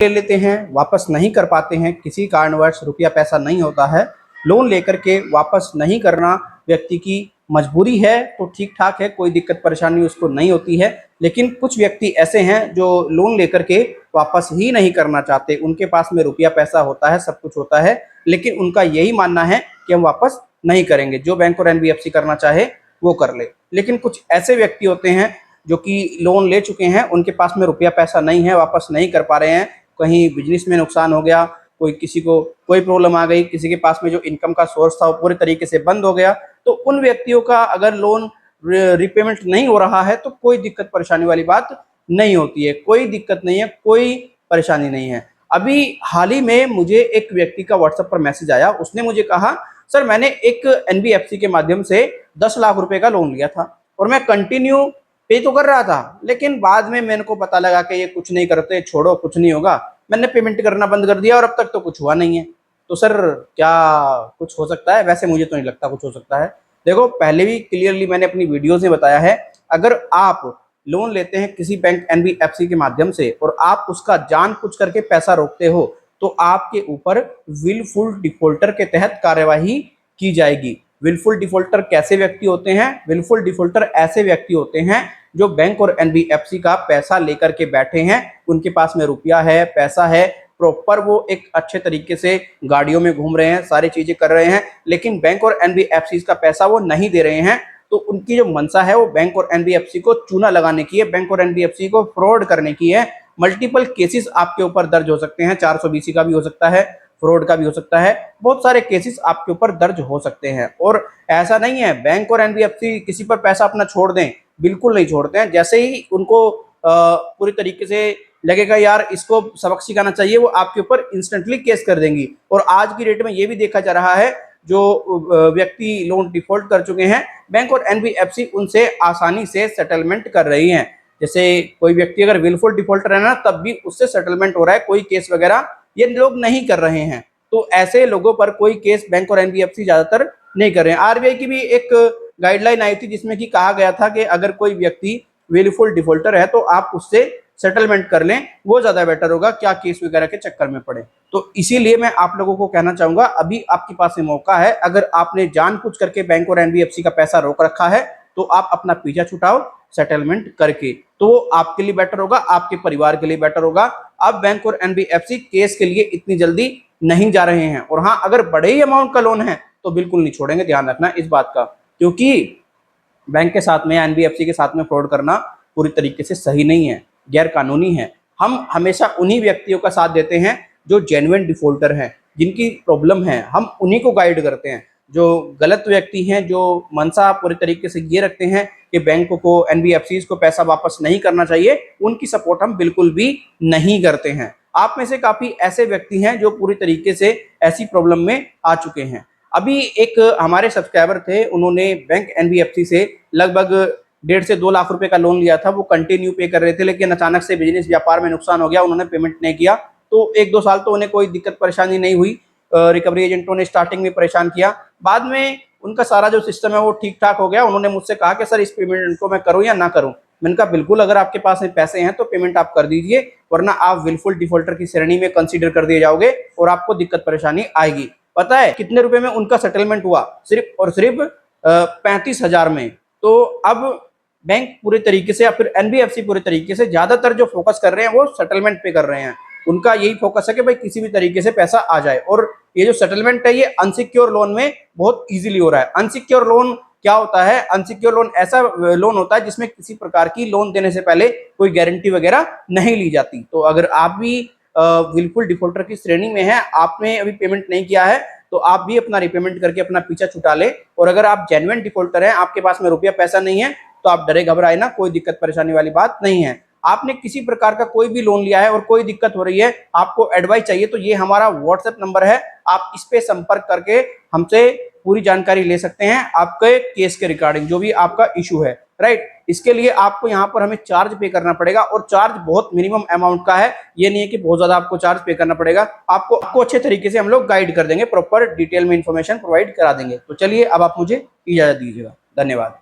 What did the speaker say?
ले लेते हैं, वापस नहीं कर पाते हैं, किसी कारणवश रुपया पैसा नहीं होता है, लोन लेकर के वापस नहीं करना व्यक्ति की मजबूरी है तो ठीक ठाक है, कोई दिक्कत परेशानी उसको नहीं होती है। लेकिन कुछ व्यक्ति ऐसे हैं जो लोन लेकर के वापस ही नहीं करना चाहते, उनके पास में रुपया पैसा होता है, सब कुछ होता है, लेकिन उनका यही मानना है कि हम वापस नहीं करेंगे, जो बैंक और एनबीएफसी करना चाहे वो कर ले। लेकिन कुछ ऐसे व्यक्ति होते हैं जो कि लोन ले चुके हैं, उनके पास में रुपया पैसा नहीं है, वापस नहीं कर पा रहे हैं, कहीं बिजनेस में नुकसान हो गया, कोई किसी को कोई प्रॉब्लम आ गई, किसी के पास में जो इनकम का सोर्स था वो पूरे तरीके से बंद हो गया, तो उन व्यक्तियों का अगर लोन रिपेमेंट नहीं हो रहा है तो कोई दिक्कत परेशानी वाली बात नहीं होती है, कोई दिक्कत नहीं है, कोई परेशानी नहीं है। अभी हाल ही में मुझे एक व्यक्ति का व्हाट्सएप पर मैसेज आया, उसने मुझे कहा सर मैंने एक एनबीएफसी के माध्यम से 10 लाख रुपए का लोन लिया था और मैं कंटिन्यू पे तो कर रहा था, लेकिन बाद में मेरे को पता लगा कि ये कुछ नहीं करते, छोड़ो कुछ नहीं होगा, मैंने पेमेंट करना बंद कर दिया और अब तक तो कुछ हुआ नहीं है। तो सर क्या कुछ हो सकता है? वैसे मुझे तो नहीं लगता कुछ हो सकता है। देखो पहले भी क्लियरली मैंने अपनी वीडियोस में बताया है, अगर आप लोन लेते हैं किसी बैंक एनबीएफसी के माध्यम से और आप उसका जानबूझ करके पैसा रोकते हो तो आपके ऊपर विलफुल डिफॉल्टर के तहत कार्यवाही की जाएगी। विलफुल डिफॉल्टर कैसे व्यक्ति होते हैं? विलफुल डिफॉल्टर ऐसे व्यक्ति होते हैं जो बैंक और एनबीएफसी का पैसा लेकर के बैठे हैं, उनके पास में रुपया है, पैसा है, प्रॉपर वो एक अच्छे तरीके से गाड़ियों में घूम रहे हैं, सारी चीजें कर रहे हैं, लेकिन बैंक और एनबीएफसी का पैसा वो नहीं दे रहे हैं। तो उनकी जो मंशा है वो बैंक और एनबीएफसी को चूना लगाने की है, बैंक और एनबीएफसी को फ्रॉड करने की है। मल्टीपल केसेस आपके ऊपर दर्ज हो सकते हैं, 420 का भी हो सकता है, फ्रॉड का भी हो सकता है, बहुत सारे केसेस आपके ऊपर दर्ज हो सकते हैं। और ऐसा नहीं है बैंक और एनबीएफसी किसी पर पैसा अपना छोड़ दें, बिल्कुल नहीं छोड़ते हैं। जैसे ही उनको पूरी तरीके से लगेगा यार इसको सबक सिखाना चाहिए, वो आपके ऊपर इंस्टेंटली केस कर देंगी। और आज की डेट में ये भी देखा जा रहा है जो व्यक्ति लोन डिफॉल्ट कर चुके हैं, बैंक और एनबीएफसी उनसे आसानी से सेटलमेंट कर रही हैं। जैसे कोई व्यक्ति अगर विलफुल डिफॉल्टर है ना, तब भी उससे सेटलमेंट हो रहा है, कोई केस वगैरह ये लोग नहीं कर रहे हैं। तो ऐसे लोगों पर कोई केस बैंक और एनबीएफसी ज्यादातर नहीं कर रहे हैं। आरबीआई की भी एक गाइडलाइन आई थी जिसमें कि कहा गया था कि अगर कोई व्यक्ति विलफुल डिफॉल्टर है तो आप उससे सेटलमेंट कर लें, वो ज्यादा बेटर होगा, क्या केस वगैरह के चक्कर में पड़े। तो इसीलिए मैं आप लोगों को कहना चाहूंगा अभी आपके पास में मौका है, अगर आपने जानबूझ करके बैंक और एनबीएफसी का पैसा रोक रखा है तो आप अपना पीछा छुटाओ सेटलमेंट करके, तो वो आपके लिए बेटर होगा, आपके परिवार के लिए बेटर होगा। अब बैंक और एनबीएफसी केस के लिए इतनी जल्दी नहीं जा रहे हैं। और हाँ, अगर बड़े ही अमाउंट का लोन है तो बिल्कुल नहीं छोड़ेंगे, ध्यान रखना इस बात का, क्योंकि बैंक के साथ में या एनबीएफसी के साथ में फ्रॉड करना पूरी तरीके से सही नहीं है, गैर कानूनी है। हम हमेशा उन्हीं व्यक्तियों का साथ देते हैं जो जेन्युइन डिफॉल्टर हैं, जिनकी प्रॉब्लम है, हम उन्हीं को गाइड करते हैं। जो गलत व्यक्ति हैं, जो मंशा पूरी तरीके से ये रखते हैं कि बैंक को एनबीएफसी को पैसा वापस नहीं करना चाहिए, उनकी सपोर्ट हम बिल्कुल भी नहीं करते हैं। आप में से काफी ऐसे व्यक्ति हैं जो पूरी तरीके से ऐसी प्रॉब्लम में आ चुके हैं। अभी एक हमारे सब्सक्राइबर थे, उन्होंने बैंक एनबीएफसी से लगभग 1.5 से 2 लाख रुपए का लोन लिया था, वो कंटिन्यू पे कर रहे थे, लेकिन अचानक से बिजनेस व्यापार में नुकसान हो गया, उन्होंने पेमेंट नहीं किया। तो 1-2 साल तो उन्हें कोई दिक्कत परेशानी नहीं हुई, रिकवरी एजेंटों ने स्टार्टिंग में परेशान किया, बाद में उनका सारा जो सिस्टम है वो ठीक ठाक हो गया। उन्होंने मुझसे कहा कि सर इस पेमेंट को मैं करूं या ना करूं। मैंने कहा बिल्कुल, अगर आपके पास में पैसे हैं तो पेमेंट आप कर दीजिए, वरना आप विलफुल डिफॉल्टर की श्रेणी में कंसीडर कर दिए जाओगे और आपको दिक्कत परेशानी आएगी। पता है कितने रुपए में उनका सेटलमेंट हुआ? सिर्फ और सिर्फ 35,000 में। तो अब बैंक पूरे तरीके से या फिर एनबीएफसी पूरे तरीके से ज्यादातर जो फोकस कर रहे हैं वो सेटलमेंट पे कर रहे हैं। उनका यही फोकस है कि भाई किसी भी तरीके से पैसा आ जाए। और ये जो सेटलमेंट है ये अनसिक्योर लोन में बहुत इजीली हो रहा है। अनसिक्योर लोन क्या होता है? अनसिक्योर लोन ऐसा लोन होता है जिसमें किसी प्रकार की लोन देने से पहले कोई गारंटी वगैरह नहीं ली जाती। तो अगर आप भी विलफुल डिफॉल्टर की श्रेणी में है, आपने अभी पेमेंट नहीं किया है, तो आप भी अपना रिपेमेंट करके अपना पीछा छुटा ले। और अगर आप जेन्युइन डिफॉल्टर हैं, आपके पास में रुपया पैसा नहीं है, तो आप डरे घबराए ना, कोई दिक्कत परेशानी वाली बात नहीं है। आपने किसी प्रकार का कोई भी लोन लिया है और कोई दिक्कत हो रही है, आपको एडवाइस चाहिए, तो ये हमारा व्हाट्सएप नंबर है, आप इस पे संपर्क करके हमसे पूरी जानकारी ले सकते हैं आपके केस के रिगार्डिंग, जो भी आपका इशू है, राइट। इसके लिए आपको यहाँ पर हमें चार्ज पे करना पड़ेगा, और चार्ज बहुत मिनिमम अमाउंट का है, ये नहीं है कि बहुत ज्यादा आपको चार्ज पे करना पड़ेगा। आपको अच्छे तरीके से हम लोग गाइड कर देंगे, प्रॉपर डिटेल में इंफॉर्मेशन प्रोवाइड करा देंगे। तो चलिए अब आप मुझे इजाजत दीजिएगा, धन्यवाद।